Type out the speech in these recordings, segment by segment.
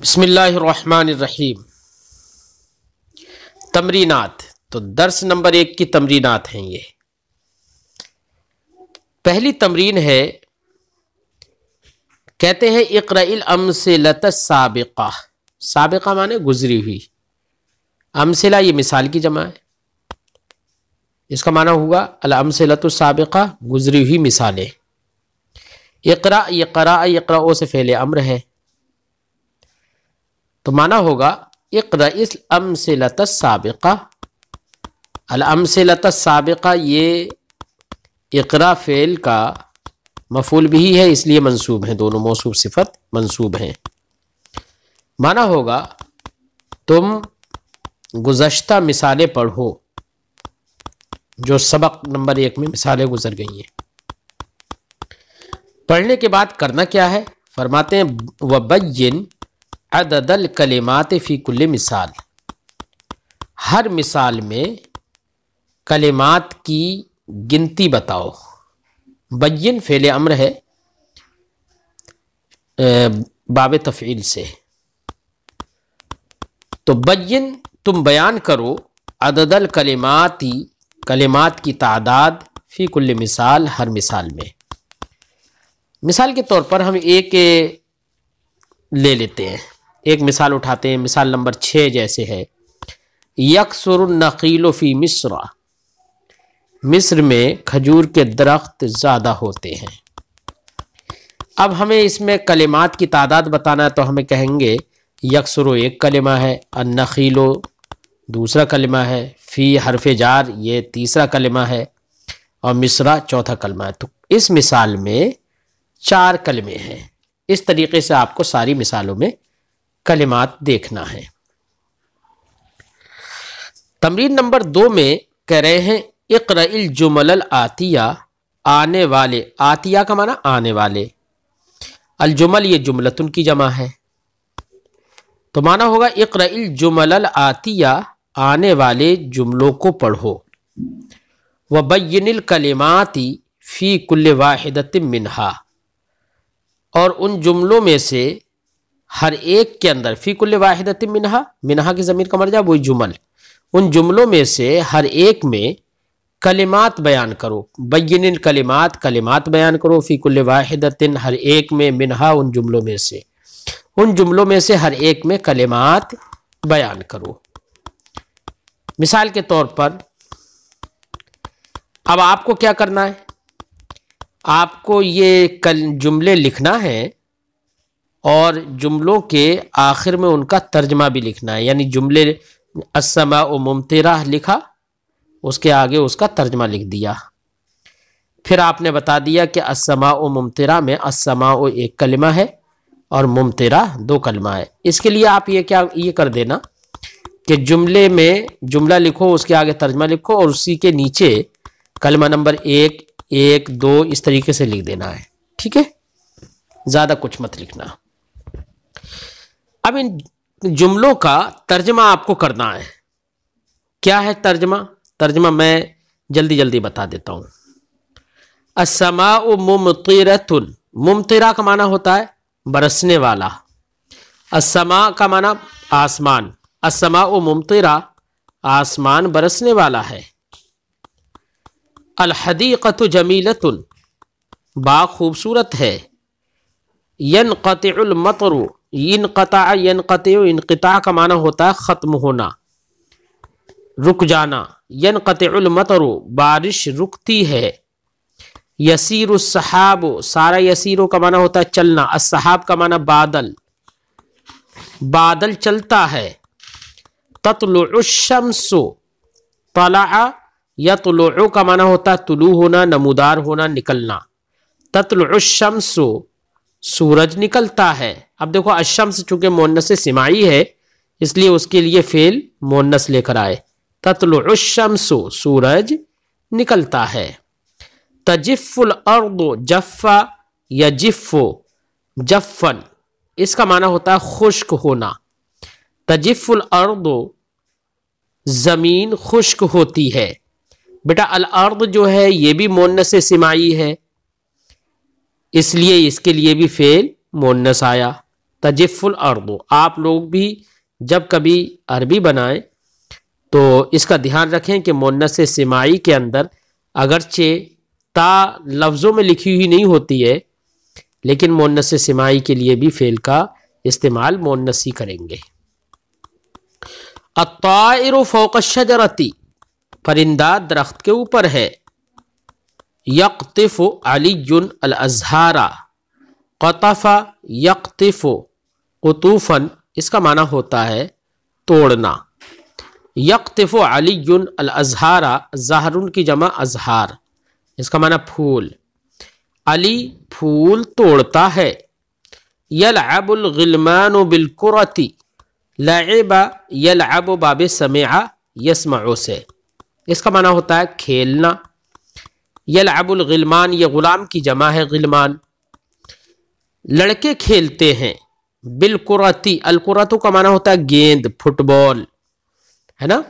بسم اللہ الرحمن الرحیم۔ تمرینات، تو درس نمبر 1 کی تمرینات ہیں یہ۔ پہلی تمرین ہے، کہتے ہیں اقرأ الامثلۃ السابقہ۔ سابقہ مانے گزری ہوئی، امثلہ یہ مثال کی جمع ہے، اس کا معنی ہوگا الامثلۃ السابقہ، گزری ہوئی مثالیں۔ اقرأ، یہ قرأ، یقرأ سے فعل امر ہے، تو معنی ہوگا اقرأ الامثلۃ السابقہ۔ الامثلۃ السابقہ یہ اقرأ فعل کا مفعول بھی ہے، اس لیے منصوب ہیں، دونوں موصوف صفت منصوب ہیں۔ معنی ہوگا تم گزشتہ مثالیں پڑھو، جو سبق نمبر 1 میں مثالیں گزر گئی ہیں۔ پڑھنے کے بعد کرنا کیا ہے؟ فرماتے ہیں وَبَيِّن عدد الکلمات فی کل مثال۔ ہر مثال میں کلمات کی گنتی بتاؤ۔ بین فعل امر ہے باب تفعیل سے، تو بین تم بیان کرو عدد الکلمات، کلمات کی تعداد فی کل مثال، ہر مثال میں۔ مثال کے طور پر ہم ایک لے لیتے ہیں، ایک مثال اٹھاتے ہیں، مثال نمبر 6 جیسے ہے، یکثر النخیل فی مصر۔ مصر میں کھجور کے درخت زیادہ ہوتے ہیں۔ اب ہمیں اس میں کلمات کی تعداد بتانا ہے، تو ہمیں کہیں گے یکثر ایک کلمہ ہے، النخیل دوسرا کلمہ ہے، فی حرف جار یہ تیسرا کلمہ ہے، اور مصر چوتھا کلمہ ہے۔ تو اس مثال میں 4 کلمے ہیں۔ اس طریقے سے آپ کو ساری مثالوں میں کلمات دیکھنا ہے۔ تمرین نمبر 2 میں کہہ رہے ہیں اقرأ الجمل الآتیہ، آنے والے، آتیہ کا معنی آنے والے، الجمل یہ جملتن کی جمع ہے، تو معنی ہوگا اقرأ الجمل الآتیہ، آنے والے جملوں کو پڑھو، وبین الکلمات فی کل واحدۃ منہا، اور ان جملوں میں سے ہر ایک کے اندر، فی کل واحدۃ منہا، منہا کی ضمیر کا مرجع وہی جمل، ان جملوں میں سے ہر ایک میں کلمات بیان کرو، بین الکلمات، کلمات بیان کرو، فی کل واحدۃ، ہر ایک میں، منہا ان جملوں میں سے، ان جملوں میں سے ہر ایک میں کلمات بیان کرو۔ مثال کے طور پر اب آپ کو کیا کرنا ہے؟ آپ کو یہ جملے لکھنا ہے، اور جملوں کے آخر میں ان کا ترجمہ بھی لکھنا ہے، یعنی جملے السماء ممطرہ لکھا، اس کے آگے اس کا ترجمہ لکھ دیا، پھر آپ نے بتا دیا کہ السماء ممطرہ میں السماء ایک کلمہ ہے اور ممطرہ 2 کلمہ ہے۔ اس کے لیے آپ یہ کر دینا کہ جملے میں جملہ لکھو، اس کے آگے ترجمہ لکھو، اور اسی کے نیچے کلمہ نمبر 1 1 2 اس طریقے سے لکھ دینا ہے، ٹھیک ہے؟ زیادہ کچھ مت لکھنا۔ اب ان جملوں کا ترجمہ آپ کو کرنا ہے۔ کیا ہے ترجمہ؟ ترجمہ میں جلدی بتا دیتا ہوں۔ السماء ممطرۃ، ممطرہ کا معنی ہوتا ہے برسنے والا، السماء کا معنی آسمان، السماء ممطرہ آسمان برسنے والا ہے۔ الحدیقۃ جمیلۃ، باغ خوبصورت ہے۔ ینقطع المطر، انقطع ینقطع، انقطاع کا معنی ہوتا ہے ختم ہونا، رک جانا، ینقطع المطر بارش رکتی ہے۔ یسیر السحاب، سارا یسیرو کا معنی ہوتا ہے چلنا، السحاب کا معنی بادل، بادل چلتا ہے۔ تطلع الشمس، طلع یطلع کا معنی ہوتا ہے طلوع ہونا، نمودار ہونا، نکلنا، تطلع الشمس سورج نکلتا ہے۔ اب دیکھو الشمس چونکہ مؤنث سماعی ہے، اس لیے اس کے لیے فعل مؤنث لے کر آئے، تطلع الشمس سورج نکلتا ہے۔ تجف الارض، جف یجف جفن، اس کا معنی ہوتا ہے خشک ہونا، تجف الارض زمین خشک ہوتی ہے۔ بیٹا الارض جو ہے یہ بھی مؤنث سماعی ہے، اس لیے اس کے لیے بھی فعل مؤنث آیا، تجف الارض. آپ لوگ بھی جب کبھی عربی بنائیں تو اس کا دھیان رکھیں کہ مؤنث سماعی کے اندر اگرچہ تا لفظوں میں لکھی ہوئی نہیں ہوتی ہے لیکن مؤنث سماعی کے لیے بھی فعل کا استعمال مؤنث ہی کریں گے. الطائر فوق الشجرۃ، پرندہ درخت کے اوپر ہے. یقطف علی الازہار، قطف یقطف قطوفا، اس کا معنی ہوتا ہے توڑنا. یقطف علی الازہار، زہرن کی جمع ازہار، اس کا معنی پھول. علی پھول توڑتا ہے. یلعب الغلمان بالکرۃ، لعب یلعب باب سمع یسمع سے، اس کا معنی ہوتا ہے کھیلنا. یلعب الغلمان، یہ غلام کی جمع ہے غلمان. لڑکے کھیلتے ہیں. بالکرۃ، الکرۃ کا معنی ہوتا ہے گیند، فٹ بال، ہے نا.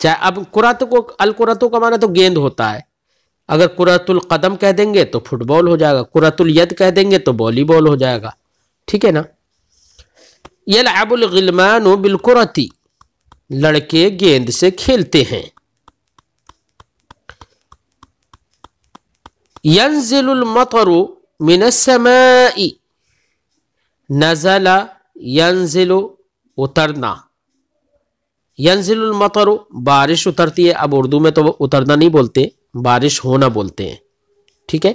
چاہے اب الکرۃ کا معنی تو گیند ہوتا ہے. اگر کرۃ القدم کہہ دیں گے تو فٹ بال ہو جائے گا، کرۃ الید کہہ دیں گے تو والی بال ہو جائے گا. ٹھیک ہے نا. یلعب الغلمان بالکرۃ، لڑکے گیند سے کھیلتے ہیں. ینزل المطر من السماء، نزل ینزل اترنا. ینزل المطر، بارش اترتی ہے. اب اردو میں تو اترنا نہیں بولتے، بارش ہونا بولتے ہیں. ٹھیک ہے.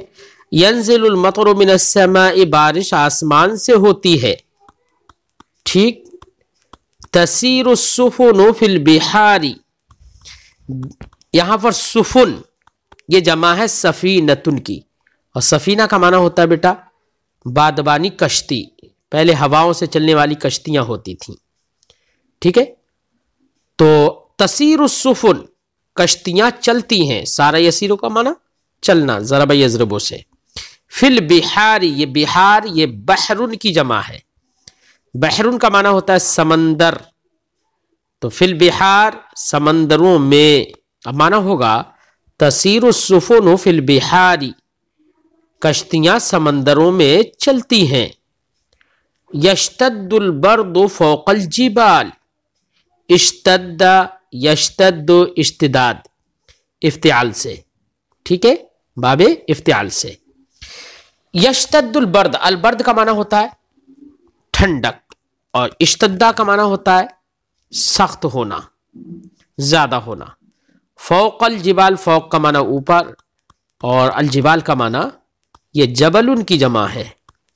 ینزل المطر من السماء، بارش آسمان سے ہوتی ہے. ٹھیک. تسیر السفن فی البحار، یہاں پر سفن یہ جمع ہے سفینتن کی، اور سفینہ کا معنی ہوتا ہے بیٹا بادبانی کشتی. پہلے ہواؤں سے چلنے والی کشتیاں ہوتی تھیں. ٹھیک ہے. تو تسیر السفن، کشتیاں چلتی ہیں. سارا یسیرو کا معنی چلنا، ضرب یضربو سے. فی البحار، یہ بحار یہ بحرن کی جمع ہے. بحرن کا معنی ہوتا ہے سمندر. تو فی البحار، سمندروں میں. اب معنی ہوگا تسیر السفن فی البحار، کشتیاں سمندروں میں چلتی ہیں. یشتد البرد فوق الجبال، اشتد یشتد اشتداد، افتعال سے. ٹھیک ہے، باب افتعال سے. یشتد البرد، البرد کا معنی ہوتا ہے ٹھنڈک، اور اشتدہ کا معنی ہوتا ہے سخت ہونا، زیادہ ہونا. فوق الجبال، فوق کا معنی اوپر، اور الجبال کا معنی یہ جبل ان کی جمع ہے.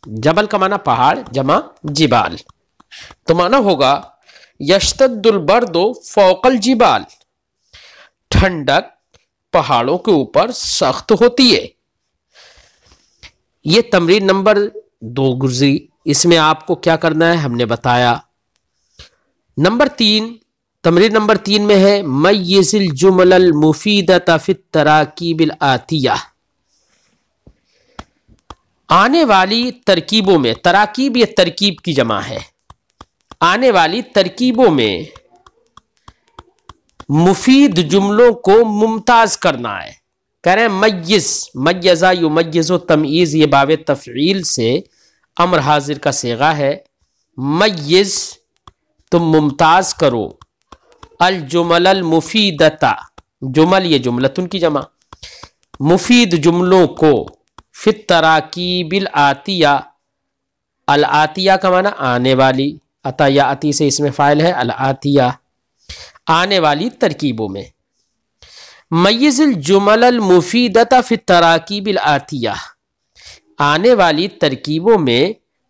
جبل کا معنی پہاڑ، جمع جبال. تو معنی ہوگا یشتد البرد فوق الجبال، ٹھنڈک پہاڑوں کے اوپر سخت ہوتی ہے. یہ تمرین نمبر 2 گزری. اس میں آپ کو کیا کرنا ہے ہم نے بتایا. نمبر 3، تمرین نمبر 3 میں ہے میز الجمل المفیدۃ فی التراکیب الآتیہ. آنے والی ترکیبوں میں، تراکیب یہ ترکیب کی جمع ہے، آنے والی ترکیبوں میں مفید جملوں کو ممتاز کرنا ہے. کہہ رہے ہیں میز، میزا یمیز و تمییز، یہ باب تفعیل سے امر حاضر کا صیغہ ہے. میز، تم ممتاز کرو. الجمل المفیدۃ، جمل یہ جملتن کی جمع، مفید جملوں کو. فی التراکیب الآتیہ، الآتیہ کا معنی آنے والی، عطا یا عطی سے اس میں فاعل ہے الآتیہ، آنے والی ترکیبوں میں. میز الجمل المفیدۃ فی التراکیب الآتیہ، آنے والی ترکیبوں میں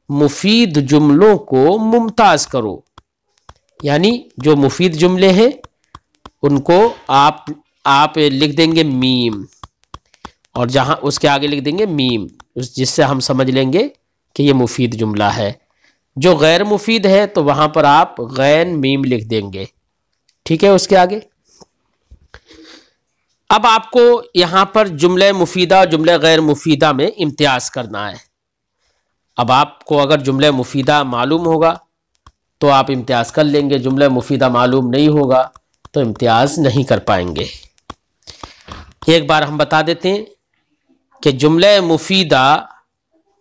مفید جملوں کو ممتاز کرو. یعنی جو مفید جملے ہیں ان کو آپ لکھ دیں گے میم، اور جہاں اس کے آگے لکھ دیں گے میم، جس سے ہم سمجھ لیں گے کہ یہ مفید جملہ ہے. جو غیر مفید ہے تو وہاں پر آپ غین میم لکھ دیں گے. ٹھیک ہے. اس کے آگے اب آپ کو یہاں پر جملہ مفیدہ اور جملہ غیر مفیدہ میں امتیاز کرنا ہے. اب آپ کو اگر جملہ مفیدہ معلوم ہوگا تو آپ امتیاز کر لیں گے، جملہ مفیدہ معلوم نہیں ہوگا تو امتیاز نہیں کر پائیں گے. ایک بار ہم بتا دیتے ہیں کہ جملہ مفیدہ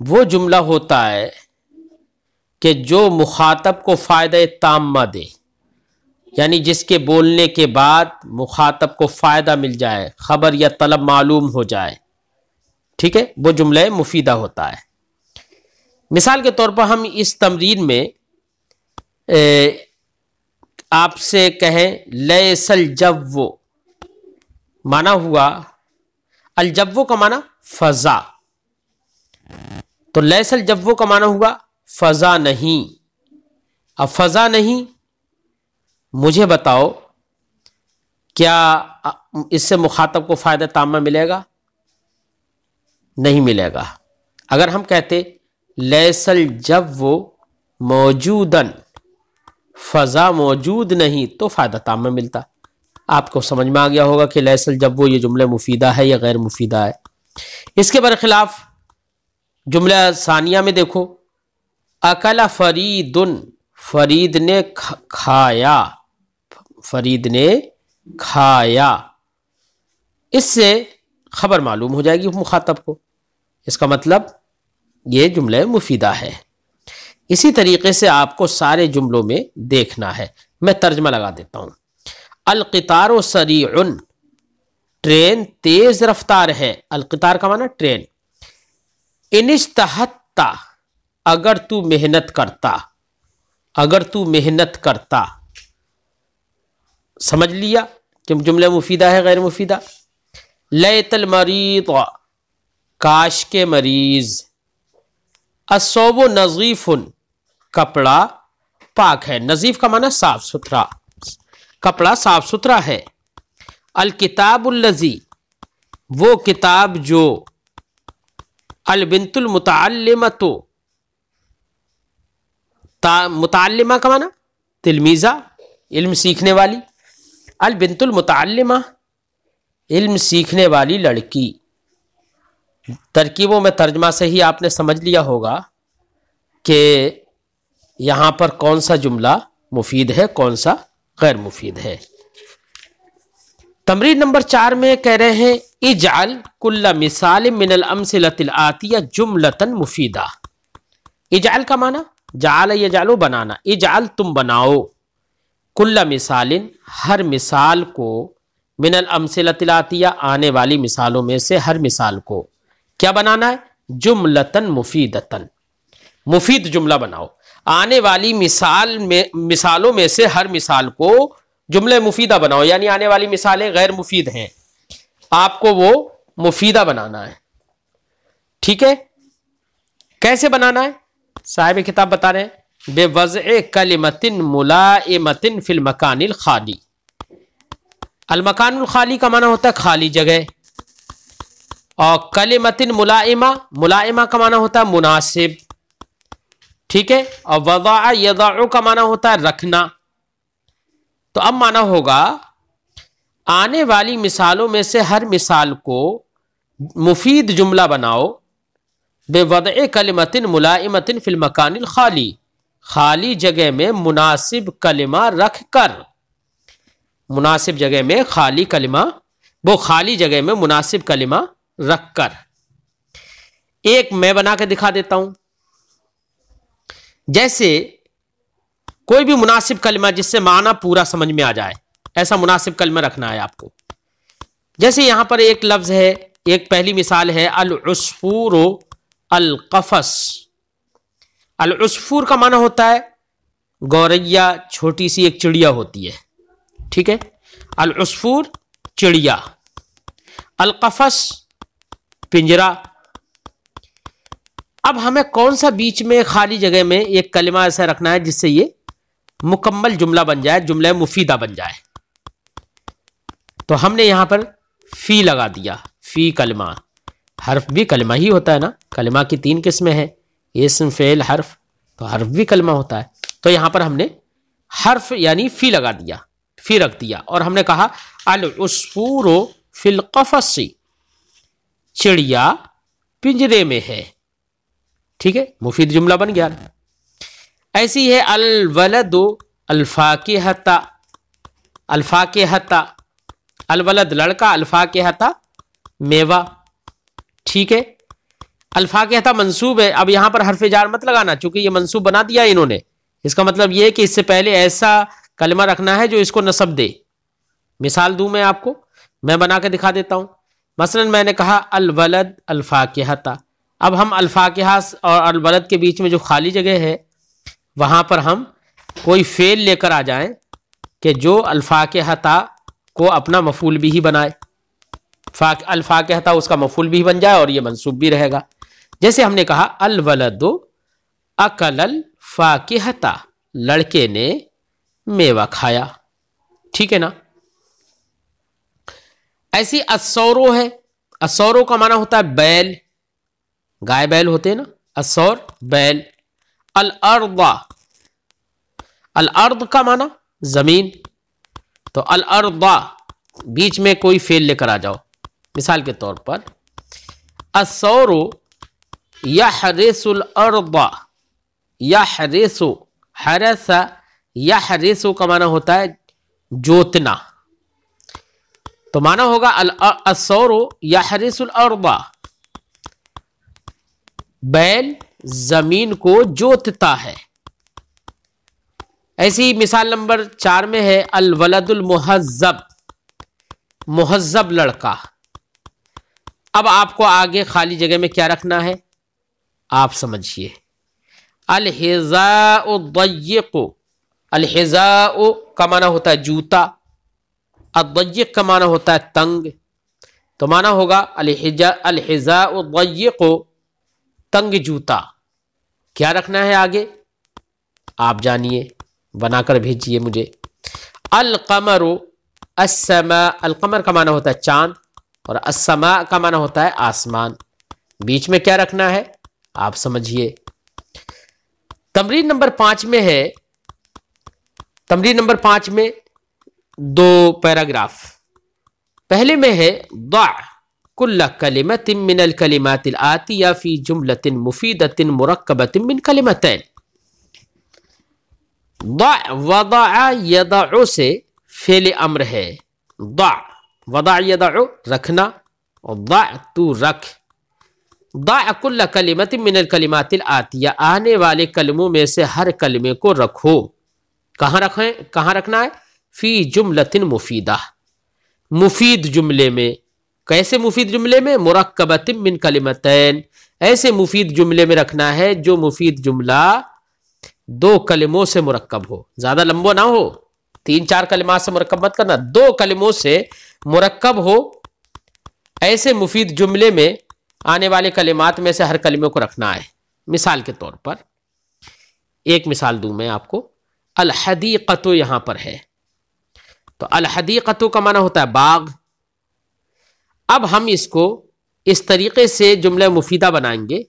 وہ جملہ ہوتا ہے کہ جو مخاطب کو فائدہ تامہ دے، یعنی جس کے بولنے کے بعد مخاطب کو فائدہ مل جائے، خبر یا طلب معلوم ہو جائے، ٹھیک ہے، وہ جملہ مفیدہ ہوتا ہے۔ مثال کے طور پر ہم اس تمرین میں آپ سے کہیں لیس الجو، معنی ہوا الجو کا معنی فضا، تو لیس الجو کا معنی ہوا فضا نہیں۔ اب فضا نہیں، مجھے بتاؤ کیا اس سے مخاطب کو فائدہ تامہ ملے گا؟ نہیں ملے گا۔ اگر ہم کہتے لیس الجو موجودن، فضا موجود نہیں، تو فائدہ تامہ ملتا۔ آپ کو سمجھ میں آ گیا ہوگا کہ لیس الجو یہ جملہ مفیدہ ہے یا غیر مفیدہ ہے۔ اس کے برخلاف جملہ ثانیہ میں دیکھو، اکل فرید، فرید نے کھایا، فرید نے کھایا، اس سے خبر معلوم ہو جائے گی مخاطب کو، اس کا مطلب یہ جملہ مفیدہ ہے۔ اسی طریقے سے آپ کو سارے جملوں میں دیکھنا ہے۔ میں ترجمہ لگا دیتا ہوں۔ القطار سریع، ٹرین تیز رفتار ہے۔ القطار کا معنی ٹرین۔ ان اجتہدت، اگر تو محنت کرتا، اگر تو محنت کرتا، سمجھ لیا کہ جملہ مفیدہ ہے غیر مفیدہ۔ لیت المریض، کاش کے مریض۔ الثوب نظیف، کپڑا پاک ہے۔ نظیف کا معنی صاف ستھرا، کپڑا صاف ستھرا ہے۔ الکتاب الذی، وہ کتاب جو۔ البنت المتعلمۃ، متعلمہ کا معنی تلمیذہ، علم سیکھنے والی۔ البنت المتعلمہ، علم سیکھنے والی لڑکی۔ ترکیبوں میں ترجمہ سے ہی آپ نے سمجھ لیا ہوگا کہ یہاں پر کون سا جملہ مفید ہے، کون سا غیر مفید ہے۔ تمرین نمبر 4 میں کہہ رہے ہیں اجعل کل مثال من الامثلۃ الآتیہ جملۃ مفیدہ۔ اجعل کا معنی جعل یجعل بنانا، اجعل تم بناؤ، کل مثال ہر مثال کو، من الامثلۃ الآتیہ آنے والی مثالوں میں سے ہر مثال کو کیا بنانا ہے؟ جملۃ مفیدۃ، مفید جملہ بناؤ۔ آنے والی مثالوں میں سے ہر مثال کو جملہ مفیدہ بناؤ، یعنی آنے والی مثالیں غیر مفید ہیں، آپ کو وہ مفیدہ بنانا ہے، ٹھیک ہے؟ کیسے بنانا ہے؟ صاحب کتاب بتا رہے ہیں بے وضع کلمۃ ملائمۃ فی المکان الخالی۔ المکان الخالی کا معنی ہوتا ہے خالی جگہ، اور کلمۃ ملائمہ، ملائمہ کا معنی ہوتا ہے مناسب، ٹھیک ہے؟ اور وضع یضع کا معنی ہوتا ہے رکھنا۔ تو اب معنی ہوگا آنے والی مثالوں میں سے ہر مثال کو مفید جملہ بناؤ، بے وضع کلمۃ ملائمۃ فی المکان الخالی، خالی جگہ میں مناسب کلمہ رکھ کر، مناسب جگہ میں خالی کلمہ، وہ خالی جگہ میں مناسب کلمہ رکھ کر۔ ایک میں بنا کے دکھا دیتا ہوں، جیسے کوئی بھی مناسب کلمہ جس سے معنی پورا سمجھ میں آ جائے، ایسا مناسب کلمہ رکھنا ہے آپ کو۔ جیسے یہاں پر ایک لفظ ہے، ایک پہلی مثال ہے العصفور القفص۔ العصفور کا معنی ہوتا ہے گوریا، چھوٹی سی ایک چڑیا ہوتی ہے، ٹھیک ہے؟ العصفور چڑیا، القفص پنجرا۔ اب ہمیں کون سا بیچ میں خالی جگہ میں ایک کلمہ ایسا رکھنا ہے جس سے یہ مکمل جملہ بن جائے، جملہ مفیدہ بن جائے۔ تو ہم نے یہاں پر فی لگا دیا، فی کلمہ، حرف بھی کلمہ ہی ہوتا ہے نا، کلمہ کی 3 قسمیں ہیں، اسم، فعل، حرف، تو حرف بھی کلمہ ہوتا ہے۔ تو یہاں پر ہم نے حرف یعنی فی لگا دیا، فی رکھ دیا، اور ہم نے کہا العصفور فی القفص، چڑیا پنجرے میں ہے، ٹھیک ہے؟ مفید جملہ بن گیا۔ ایسی ہے الولد الفاکہۃ، الفاکہۃ، الولد لڑکا، الفاکہۃ میوہ، ٹھیک ہے؟ الفاکہۃ منصوب ہے. اب یہاں پر حرف جار مت لگانا چونکہ یہ منصوب بنا دیا انہوں نے. اس کا مطلب یہ ہے کہ اس سے پہلے ایسا کلمہ رکھنا ہے جو اس کو نصب دے. مثال دوں میں آپ کو, میں بنا کے دکھا دیتا ہوں. مثلا میں نے کہا الولد الفاکہۃ. اب ہم الفاکہہ اور الولد کے بیچ میں جو خالی جگہ ہے وہاں پر ہم کوئی فعل لے کر آ جائیں کہ جو الفاکہۃ کو اپنا مفعول بھی ہی بنائے. الفاکہۃ اس کا مفعول بھی بن جائے اور یہ منصوب بھی رہے گا. جیسے ہم نے کہا الولد اکل الفاکہۃ, لڑکے نے میوہ کھایا. ٹھیک ہے نا. ایسی السورو ہے. السورو کا معنی ہوتا ہے بیل, گائے بیل ہوتے ہیں نا, السور بیل. الارض, الارض کا معنی زمین. تو الارض بیچ میں کوئی فعل لے کر آ جاؤ. مثال کے طور پر الثور یحرس الارض. یحرس, حرس یحرس کا معنی ہوتا ہے جوتنا. تو معنی ہوگا الثور یحرس الارض, بیل زمین کو جوتتا ہے. ایسی مثال نمبر 4 میں ہے الولد المہذب, مہذب لڑکا. اب آپ کو آگے خالی جگہ میں کیا رکھنا ہے آپ سمجھیے. الحذاء الضيق, الحذاء کا معنی ہوتا ہے جوتا, الضيق کا معنی ہوتا ہے تنگ. تو معنی ہوگا الحذاء الضيق, تنگ جوتا. کیا رکھنا ہے آگے آپ جانیے, بنا کر بھیجیے مجھے. القمر السماء, القمر کا معنی ہوتا ہے چاند اور السماء کا معنی ہوتا ہے آسمان. بیچ میں کیا رکھنا ہے آپ سمجھیے. تمرین نمبر 5 میں ہے, تمرین نمبر 5 میں 2 پیراگراف. پہلے میں ہے ضع کل کلمۃ من الکلمات الآتیہ فی جملۃ مفیدۃ مرکبۃ من کلمتین. ضع, وضع یضع سے فعل امر ہے. ضع, وضع یضع رکھنا, اور ضع تو رکھ. ضع کل کلمۃ من الکلمات الآتیہ, آنے والے کلموں میں سے ہر کلمے کو رکھو. کہاں رکھیں, کہاں رکھنا ہے؟ فی جملۃ مفیدہ, مفید جملے میں. کیسے مفید جملے میں؟ مرکبۃ من کلمتین, ایسے مفید جملے میں رکھنا ہے جو مفید جملہ 2 کلموں سے مرکب ہو. زیادہ لمبا نہ ہو, 3-4 کلمات سے مرکب مت کرنا, 2 کلموں سے مرکب ہو. ایسے مفید جملے میں آنے والے کلمات میں سے ہر کلمے کو رکھنا ہے. مثال کے طور پر ایک مثال دوں میں آپ کو. الحدیقۃ یہاں پر ہے, تو الحدیقۃ کا معنی ہوتا ہے باغ. اب ہم اس کو اس طریقے سے جملہ مفیدہ بنائیں گے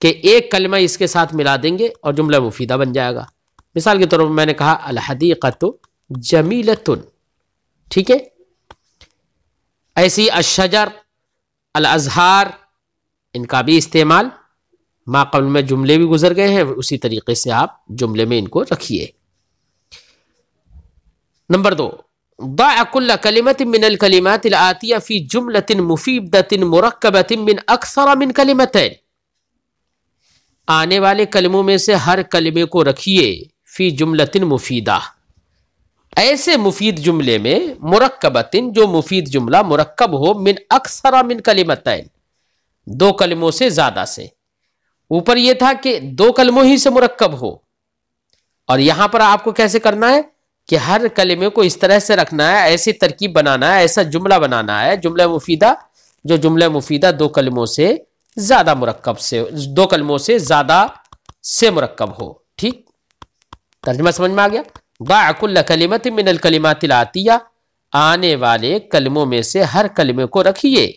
کہ ایک کلمہ اس کے ساتھ ملا دیں گے اور جملہ مفیدہ بن جائے گا. مثال کے طور پر میں نے کہا الحدیقۃ جمیلۃ. ٹھیک ہے. ایسی الشجر, الازہار, ان کا بھی استعمال ما قبل میں جملے بھی گزر گئے ہیں, اسی طریقے سے آپ جملے میں ان کو رکھیے. نمبر 2, ضع کل کلمۃ من الکلمات الآتیہ فی جملۃ مفیدۃ مرکبۃ من اکثر من کلمتین. آنے والے کلموں میں سے ہر کلمے کو رکھیے فی جملۃ مفیدہ, ایسے مفید جملے میں, مرکبۃ جو مفید جملہ مرکب ہو, من اکثر من کلمتین 2 کلموں سے زیادہ سے. اوپر یہ تھا کہ 2 کلموں ہی سے مرکب ہو, اور یہاں پر آپ کو کیسے کرنا ہے کہ ہر کلمے کو اس طرح سے رکھنا ہے, ایسی ترکیب بنانا ہے, ایسا جملہ بنانا ہے, جملہ مفیدہ, جو جملہ مفیدہ 2 کلموں سے زیادہ مرکب سے, 2 کلموں سے زیادہ سے مرکب ہو. ٹھیک, ترجمہ سمجھ میں آ گیا. ضع کل کلمۃ من الکلمات الآتیہ, آنے والے کلموں میں سے ہر کلمے کو رکھیے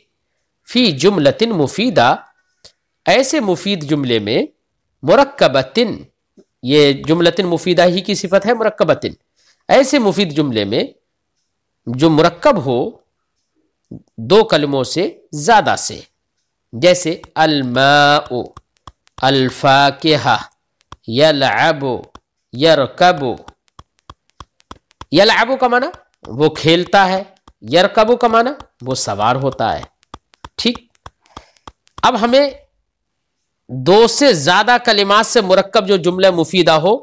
فی جملۃ مفیدہ, ایسے مفید جملے میں, مرکبۃ, یہ جملۃ مفیدہ ہی کی صفت ہے مرکبۃ, ایسے مفید جملے میں جو مرکب ہو 2 کلموں سے زیادہ سے. جیسے الماء, الفاکہہ, یلعب, یرکب. یلعب کا معنی وہ کھیلتا ہے, یرکب کا معنی وہ سوار ہوتا ہے. ٹھیک. اب ہمیں دو سے زیادہ کلمات سے مرکب جو جملہ مفیدہ ہو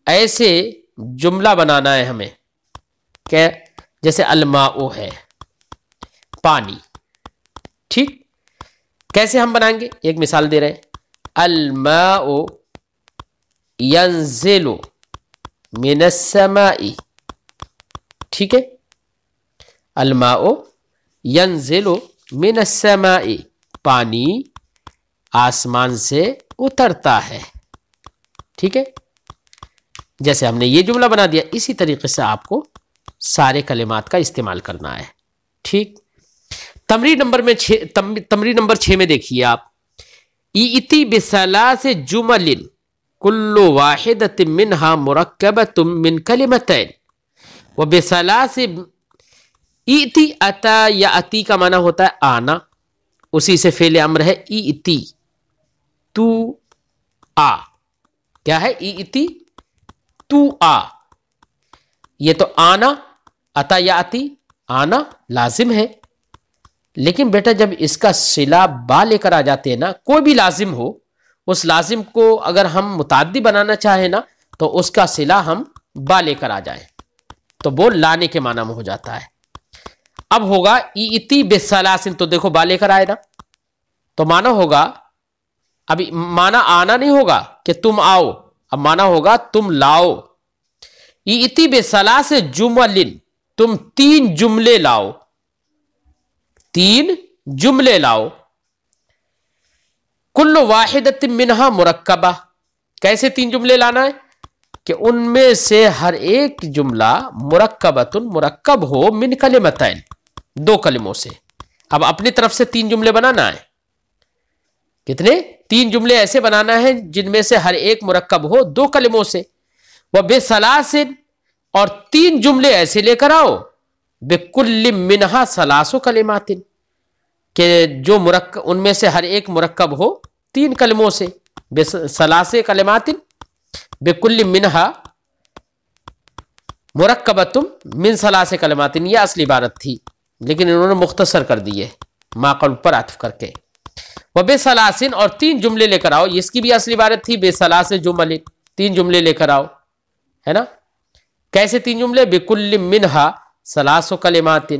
ایسے جملہ بنانا ہے ہمیں. کہ جیسے الماء ہے پانی. ٹھیک, کیسے ہم بنائیں گے؟ ایک مثال دے رہے ہیں. الماء ينزل من السماء. ٹھیک ہے, الماء ينزل من السماء, پانی آسمان سے اترتا ہے. ٹھیک ہے, جیسے ہم نے یہ جملہ بنا دیا اسی طریقے سے آپ کو سارے کلمات کا استعمال کرنا ہے. ٹھیک, تمرین نمبر 6 میں دیکھیے آپ. ایتی بثلاث جمل کل واحدۃ منها مرکبۃ من کلمتین وبثلاث. ایتی اتا یا اتی کا معنی ہوتا ہے آنا, اسی سے فعل امر ہے ایتی تو آ. کیا ہے؟ ایتی تو آ. یہ تو آنا, اتا یا اتی آنا لازم ہے. لیکن بیٹا جب اس کا صلہ با لے کر آ جاتے ہیں نا, کوئی بھی لازم ہو, اس لازم کو اگر ہم متعدی بنانا چاہیں نا تو اس کا صلہ ہم با لے کر آ جائیں تو وہ لانے کے معنی میں ہو جاتا ہے. اب ہوگا ایتی بثلاثن, تو دیکھو با لے کر آئے نا تو معنی ہوگا, ابھی معنی آنا نہیں ہوگا کہ تم آؤ, اب معنی ہوگا تم لاؤ. ایتی بثلاث جمل, تم 3 جملے لاؤ, 3 جملے لاؤ. کل واحدۃ منہا مرکبہ, کیسے 3 جملے لانا ہے کہ ان میں سے ہر ایک جملہ مرکبۃ مرکب ہو من کلمتین, 2 کلموں سے. اب اپنی طرف سے 3 جملے بنانا ہے. کتنے؟ 3 جملے ایسے بنانا ہے جن میں سے ہر ایک مرکب ہو 2 کلموں سے. وبثلاث, اور 3 جملے ایسے لے کر آؤ بکل منہا ثلاث کلمات, کہ جو مرکب ان میں سے ہر ایک مرکب ہو 3 کلموں سے. ثلاث کلمات بکل منہا مرکبۃ من ثلاث کلمات, یہ اصلی عبارت تھی لیکن انہوں نے مختصر کر دی ہے ما قبل پر عطف کر کے. وبثلاث, اور 3 جملے لے کر آؤ, اس کی بھی اصلی عبارت تھی بثلاث جمل, 3 جملے لے کر آؤ, ہے نا. کیسے 3 جملے؟ بکل منہا ثلاث کلمات,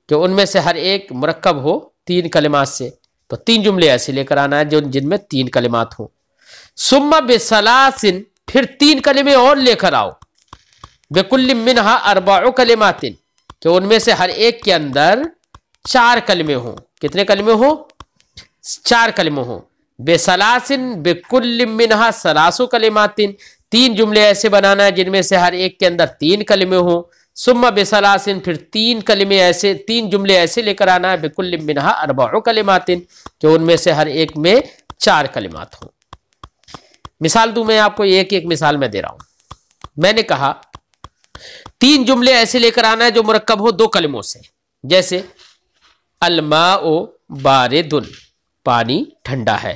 کہ ان میں سے ہر ایک مرکب ہو 3 کلمات سے. تو 3 جملے ایسے لے کر آنا ہے جن میں 3 کلمات ہوں. ثم بثلاث, پھر 3 کلمے اور لے کر آؤ بکل منہا 4 کلمات, کہ ان میں سے ہر ایک کے اندر 4 کلمے ہوں. کتنے کلمے ہوں؟ 4 کلمے ہوں. بثلاث بکل منہا 3 کلمات, 3 جملے ایسے بنانا ہے جن میں سے ہر ایک کے اندر 3 کلمے ہوں. ثم بثلاث, پھر 3 کلمے ایسے 3 جملے ایسے لے کر آنا ہے بکل منہا 4 کلمات, کہ ان میں سے ہر ایک میں 4 کلمات ہوں. مثال دوں میں آپ کو, ایک مثال میں دے رہا ہوں. میں نے کہا 3 جملے ایسے لے کر آنا ہے جو مرکب ہو 2 کلموں سے, جیسے الماء بارد, پانی ٹھنڈا ہے.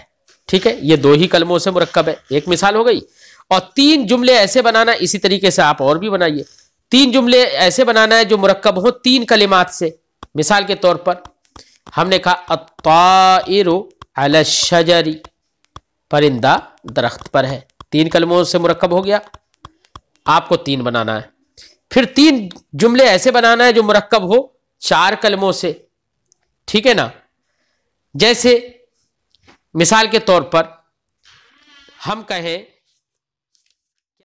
ٹھیک ہے, یہ 2 ہی کلموں سے مرکب ہے, ایک مثال ہو گئی. اور 3 جملے ایسے بنانا, اسی طریقے سے آپ اور بھی بنائیے. 3 جملے ایسے بنانا ہے جو مرکب ہو 3 کلمات سے. مثال کے طور پر ہم نے کہا الطائر علی الشجر, پرندہ درخت پر ہے, 3 کلموں سے مرکب ہو گیا. آپ کو 3 بنانا ہے. پھر 3 جملے ایسے بنانا ہے جو مرکب ہو 4 کلموں سے. ٹھیک ہے نا. جیسے مثال کے طور پر ہم کہیں